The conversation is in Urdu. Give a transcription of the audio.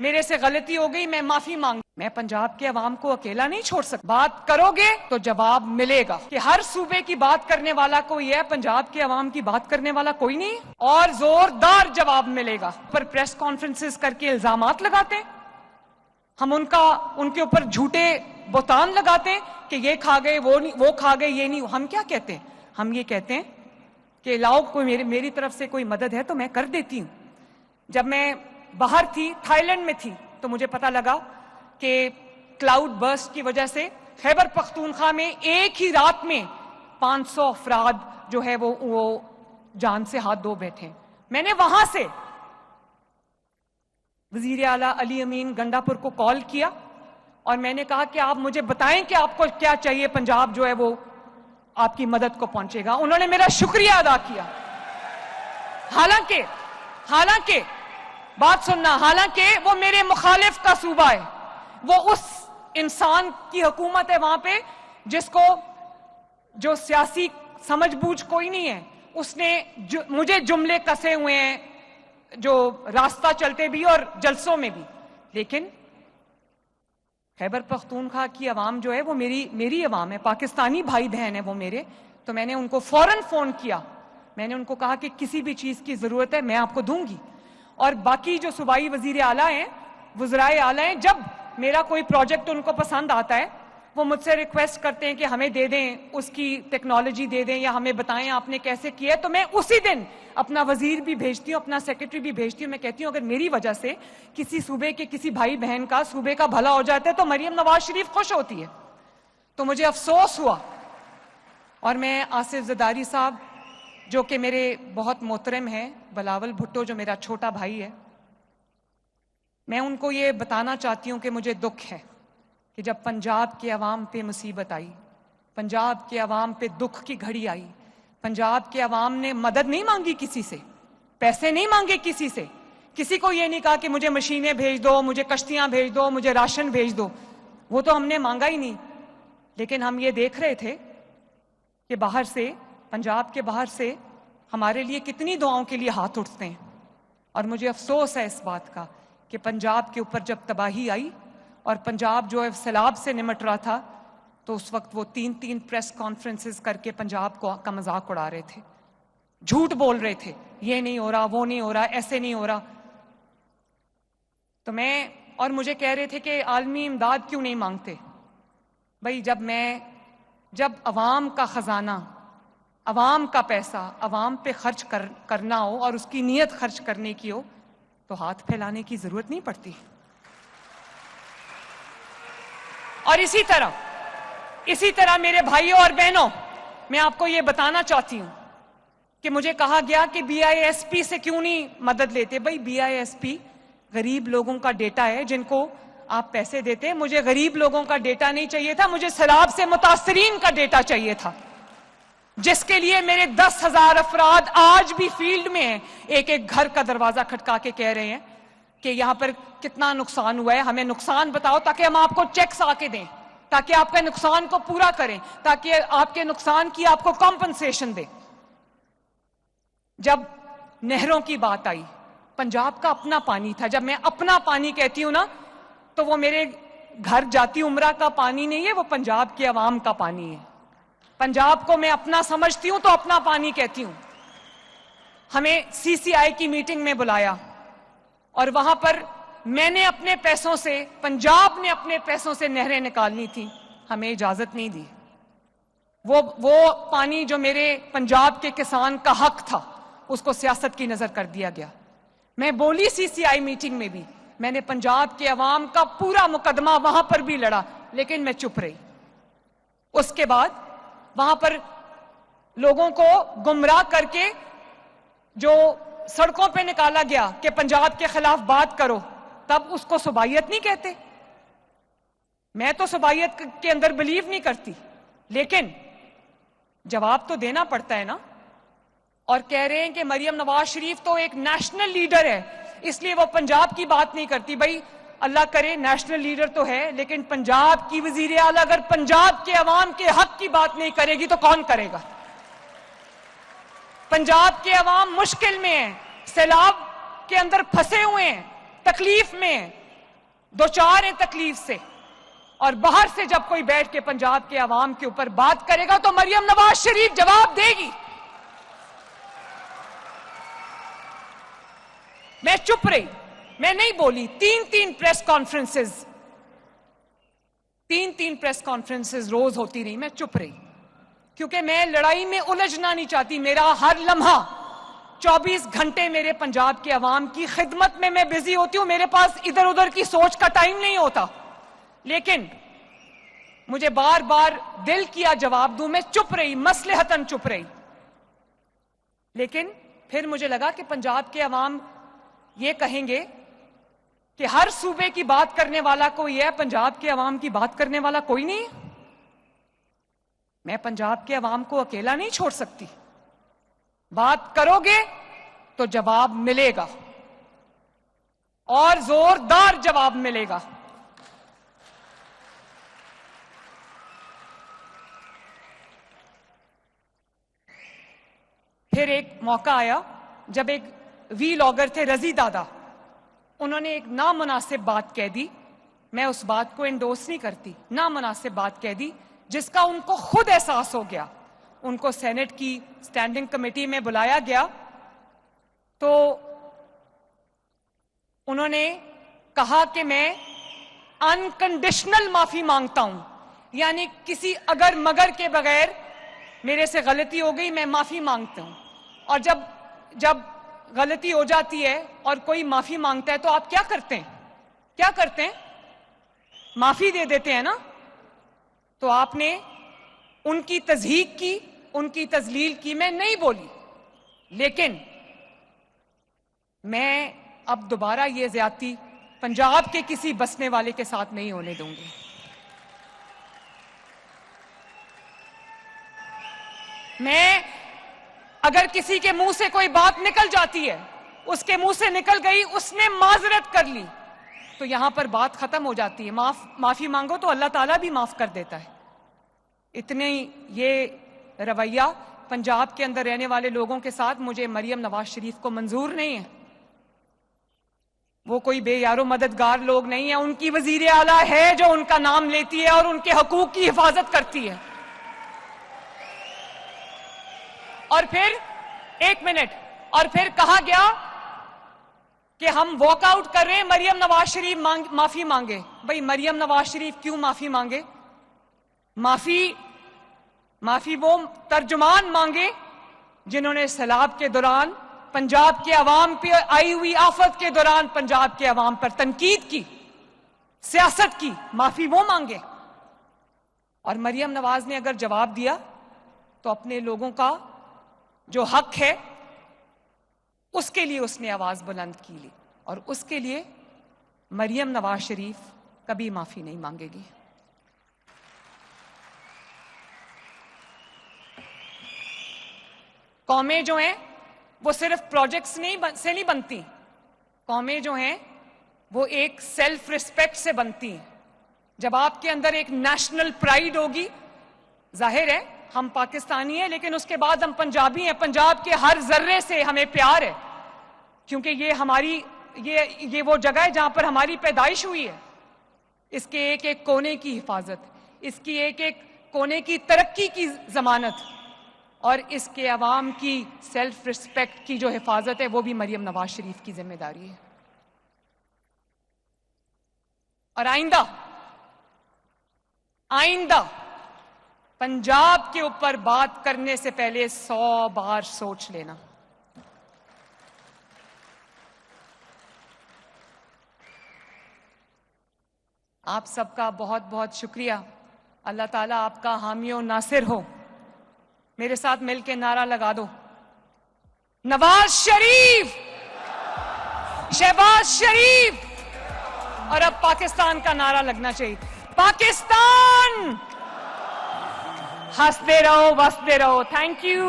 میرے سے غلطی ہو گئی، میں معافی مانگ، میں پنجاب کے عوام کو اکیلا نہیں چھوڑ سکتا۔ بات کرو گے تو جواب ملے گا کہ ہر صوبے کی بات کرنے والا کوئی ہے، پنجاب کے عوام کی بات کرنے والا کوئی نہیں، اور زوردار جواب ملے گا۔ پر پریس کانفرنسز کر کے الزامات لگاتے ہیں، ہم ان کے اوپر جھوٹے بہتان لگاتے ہیں کہ یہ کھا گئے، وہ کھا گئے، یہ نہیں۔ ہم کیا کہتے ہیں؟ ہم یہ کہتے ہیں کہ لاؤ کوئی میری طرف سے کوئی مدد ہے تو میں کر دیتی ہوں۔ جب میں باہر تھی، تھائی لینڈ میں تھی، تو مجھے پتا لگا کہ کلاؤڈ برسٹ کی وجہ سے خیبر پختونخوا میں ایک ہی رات میں 500 افراد جو ہے وہ جان سے ہاتھ دھو بیٹھے۔ میں نے وہاں سے وزیر اعلیٰ علی امین گنڈا پور کو کال کیا اور میں نے کہا کہ آپ مجھے بتائیں کہ آپ کو کیا چاہیے، پنجاب جو ہے وہ آپ کی مدد کو پہنچے گا۔ انہوں نے میرا شکریہ ادا کیا۔ حالانکہ بات سننا، حالانکہ وہ میرے مخالف کا صوبہ ہے، وہ اس انسان کی حکومت ہے وہاں پہ جس کو جو سیاسی سمجھ بوجھ کوئی نہیں ہے، اس نے مجھے جملے کسے ہوئے ہیں جو راستہ چلتے بھی اور جلسوں میں بھی۔ لیکن خیبر پختونخوا کی عوام جو ہے وہ میری عوام ہے، پاکستانی بھائی بہن ہے وہ میرے۔ تو میں نے ان کو فوراً فون کیا، میں نے ان کو کہا کہ کسی بھی چیز کی ضرورت ہے میں آپ کو دوں گی۔ اور باقی جو صوبائی وزیر اعلیٰ ہیں، وزرائے اعلیٰ ہیں، جب میرا کوئی پروجیکٹ ان کو پسند آتا ہے وہ مجھ سے ریکویسٹ کرتے ہیں کہ ہمیں دے دیں، اس کی ٹیکنالوجی دے دیں یا ہمیں بتائیں آپ نے کیسے کیا ہے، تو میں اسی دن اپنا وزیر بھی بھیجتی ہوں، اپنا سیکرٹری بھی بھیجتی ہوں۔ میں کہتی ہوں اگر میری وجہ سے کسی صوبے کے کسی بھائی بہن کا صوبے کا بھلا ہو جاتا ہے تو مریم نواز شریف خوش ہوتی ہے۔ تو مجھے افسوس ہوا، اور میں آصف زرداری صاحب جو کہ میرے بہت محترم ہیں، بلاول بھٹو جو میرا چھوٹا بھائی ہے، میں ان کو یہ بتانا چاہتی ہوں کہ مجھے دکھ ہے کہ جب پنجاب کے عوام پہ مصیبت آئی، پنجاب کے عوام پہ دکھ کی گھڑی آئی، پنجاب کے عوام نے مدد نہیں مانگی کسی سے، پیسے نہیں مانگے کسی سے، کسی کو یہ نہیں کہا کہ مجھے مشینیں بھیج دو، مجھے کشتیاں بھیج دو، مجھے راشن بھیج دو، وہ تو ہم نے مانگا ہی نہیں۔ لیکن ہم یہ دیکھ رہے تھے کہ باہر سے، پنجاب کے باہر سے ہمارے لیے کتنی دعاؤں کے لیے ہاتھ اٹھتے ہیں، اور مجھے افسوس ہے اس بات کا کہ پنجاب کے اوپر جب تباہی آئی اور پنجاب جو ہے سیلاب سے نمٹ رہا تھا، تو اس وقت وہ 3 پریس کانفرنسز کر کے پنجاب کا مذاق اڑا رہے تھے، جھوٹ بول رہے تھے، یہ نہیں ہو رہا، وہ نہیں ہو رہا، ایسے نہیں ہو رہا۔ تو اور مجھے کہہ رہے تھے کہ عالمی امداد کیوں نہیں مانگتے۔ بھائی جب عوام کا خزانہ، عوام کا پیسہ عوام پہ خرچ کرنا ہو اور اس کی نیت خرچ کرنے کی ہو تو ہاتھ پھیلانے کی ضرورت نہیں پڑتی۔ اور اسی طرح میرے بھائیوں اور بہنوں، میں آپ کو یہ بتانا چاہتی ہوں کہ مجھے کہا گیا کہ BISP سے کیوں نہیں مدد لیتے۔ بھائی BISP غریب لوگوں کا ڈیٹا ہے جن کو آپ پیسے دیتے ہیں، مجھے غریب لوگوں کا ڈیٹا نہیں چاہیے تھا، مجھے سیلاب سے متاثرین کا ڈیٹا چاہیے تھا، جس کے لیے میرے 10,000 افراد آج بھی فیلڈ میں ہیں، ایک گھر کا دروازہ کھٹکا کے کہہ رہے ہیں کہ یہاں پر کتنا نقصان ہوا ہے، ہمیں نقصان بتاؤ تاکہ ہم آپ کو چیکس آ کے دیں، تاکہ آپ کے نقصان کو پورا کریں، تاکہ آپ کے نقصان کی آپ کو کمپنسیشن دیں۔ جب نہروں کی بات آئی، پنجاب کا اپنا پانی تھا۔ جب میں اپنا پانی کہتی ہوں نا تو وہ میرے گھر جاتی عمرہ کا پانی نہیں ہے، وہ پنجاب کے عوام کا پانی ہے۔ پنجاب کو میں اپنا سمجھتی ہوں تو اپنا پانی کہتی ہوں۔ ہمیں CCI کی میٹنگ میں بلایا اور وہاں پر میں نے اپنے پیسوں سے، پنجاب نے اپنے پیسوں سے نہریں نکالنی تھی، ہمیں اجازت نہیں دی۔ وہ پانی جو میرے پنجاب کے کسان کا حق تھا اس کو سیاست کی نظر کر دیا گیا۔ میں بولی CCI میٹنگ میں بھی، میں نے پنجاب کے عوام کا پورا مقدمہ وہاں پر بھی لڑا، لیکن میں چپ رہی۔ اس کے بعد وہاں پر لوگوں کو گمراہ کر کے جو سڑکوں پہ نکالا گیا کہ پنجاب کے خلاف بات کرو، تب اس کو صوبائیت نہیں کہتے۔ میں تو صوبائیت کے اندر بلیو نہیں کرتی، لیکن جواب تو دینا پڑتا ہے نا۔ اور کہہ رہے ہیں کہ مریم نواز شریف تو ایک نیشنل لیڈر ہے اس لیے وہ پنجاب کی بات نہیں کرتی۔ بھائی اللہ کرے نیشنل لیڈر تو ہے، لیکن پنجاب کی وزیر اعلیٰ اگر پنجاب کے عوام کے حق کی بات نہیں کرے گی تو کون کرے گا؟ پنجاب کے عوام مشکل میں ہیں، سیلاب کے اندر پھنسے ہوئے ہیں، تکلیف میں ہیں، دو چار ہیں تکلیف سے, اور باہر سے جب کوئی بیٹھ کے پنجاب کے عوام کے اوپر بات کرے گا تو مریم نواز شریف جواب دے گی. میں چپ رہی, میں نہیں بولی. تین پریس کانفرنسز روز ہوتی رہی, میں چپ رہی, کیونکہ میں لڑائی میں الجھنا نہیں چاہتی. میرا ہر لمحہ 24 گھنٹے میرے پنجاب کے عوام کی خدمت میں بزی ہوتی ہوں. میرے پاس ادھر ادھر کی سوچ کا ٹائم نہیں ہوتا. لیکن مجھے بار بار دل کیا جواب دوں, میں چپ رہی, مصلحتاً چپ رہی. لیکن پھر مجھے لگا کہ پنجاب کے عوام یہ کہیں گے کہ ہر صوبے کی بات کرنے والا کوئی ہے, پنجاب کے عوام کی بات کرنے والا کوئی نہیں. میں پنجاب کے عوام کو اکیلا نہیں چھوڑ سکتی. بات کرو گے تو جواب ملے گا, اور زوردار جواب ملے گا. پھر ایک موقع آیا جب ایک ویلاگر تھے رضی دادا, انہوں نے ایک نامناسب بات کہہ دی. میں اس بات کو انڈورس نہیں کرتی, نامناسب بات کہہ دی جس کا ان کو خود احساس ہو گیا. ان کو سینٹ کی سٹینڈنگ کمیٹی میں بلایا گیا تو انہوں نے کہا کہ میں انکنڈیشنل معافی مانگتا ہوں, یعنی کسی اگر مگر کے بغیر میرے سے غلطی ہو گئی, میں معافی مانگتا ہوں. اور جب غلطی ہو جاتی ہے اور کوئی معافی مانگتا ہے تو آپ کیا کرتے ہیں؟ معافی دے دیتے ہیں نا. تو آپ نے ان کی تضحیق کی, ان کی تذلیل کی, میں نہیں بولی. لیکن میں اب دوبارہ یہ زیادتی پنجاب کے کسی بسنے والے کے ساتھ نہیں ہونے دوں گی. میں اگر کسی کے منہ سے کوئی بات نکل جاتی ہے, اس کے منہ سے نکل گئی, اس نے معذرت کر لی, تو یہاں پر بات ختم ہو جاتی ہے. معافی مانگو تو اللہ تعالیٰ بھی معاف کر دیتا ہے. اتنے یہ رویہ پنجاب کے اندر رہنے والے لوگوں کے ساتھ مجھے مریم نواز شریف کو منظور نہیں ہے. وہ کوئی بے یار و مددگار لوگ نہیں ہیں. ان کی وزیر اعلیٰ ہے جو ان کا نام لیتی ہے اور ان کے حقوق کی حفاظت کرتی ہے. اور پھر ایک منٹ, اور پھر کہا گیا کہ ہم واک آؤٹ کر رہے ہیں, مریم نواز شریف معافی مانگے. بھئی مریم نواز شریف کیوں معافی مانگے؟ معافی وہ ترجمان مانگے جنہوں نے سیلاب کے دوران پنجاب کے عوام پہ آئی ہوئی آفت کے دوران پنجاب کے عوام پر تنقید کی, سیاست کی. معافی وہ مانگے. اور مریم نواز نے اگر جواب دیا تو اپنے لوگوں کا جو حق ہے اس کے لیے اس نے آواز بلند کی لی, اور اس کے لیے مریم نواز شریف کبھی معافی نہیں مانگے گی. قومیں جو ہیں وہ صرف پروجیکٹس سے نہیں بنتی. قومیں جو ہیں وہ ایک سیلف ریسپیکٹ سے بنتی ہیں. جب آپ کے اندر ایک نیشنل پرائیڈ ہوگی, ظاہر ہے ہم پاکستانی ہیں لیکن اس کے بعد ہم پنجابی ہیں. پنجاب کے ہر ذرے سے ہمیں پیار ہے, کیونکہ یہ وہ جگہ ہے جہاں پر ہماری پیدائش ہوئی ہے. اس کے ایک ایک کونے کی حفاظت, اس کی ایک ایک کونے کی ترقی کی ضمانت, اور اس کے عوام کی سیلف ریسپیکٹ کی جو حفاظت ہے وہ بھی مریم نواز شریف کی ذمہ داری ہے. اور آئندہ پنجاب کے اوپر بات کرنے سے پہلے 100 بار سوچ لینا. آپ سب کا بہت بہت شکریہ. اللہ تعالیٰ آپ کا حامی و ناصر ہو. میرے ساتھ مل کے نعرہ لگا دو, نواز شریف, شہباز شریف. اور اب پاکستان کا نعرہ لگنا چاہیے, پاکستان. ہنستے رہو بستے رہو. Thank you.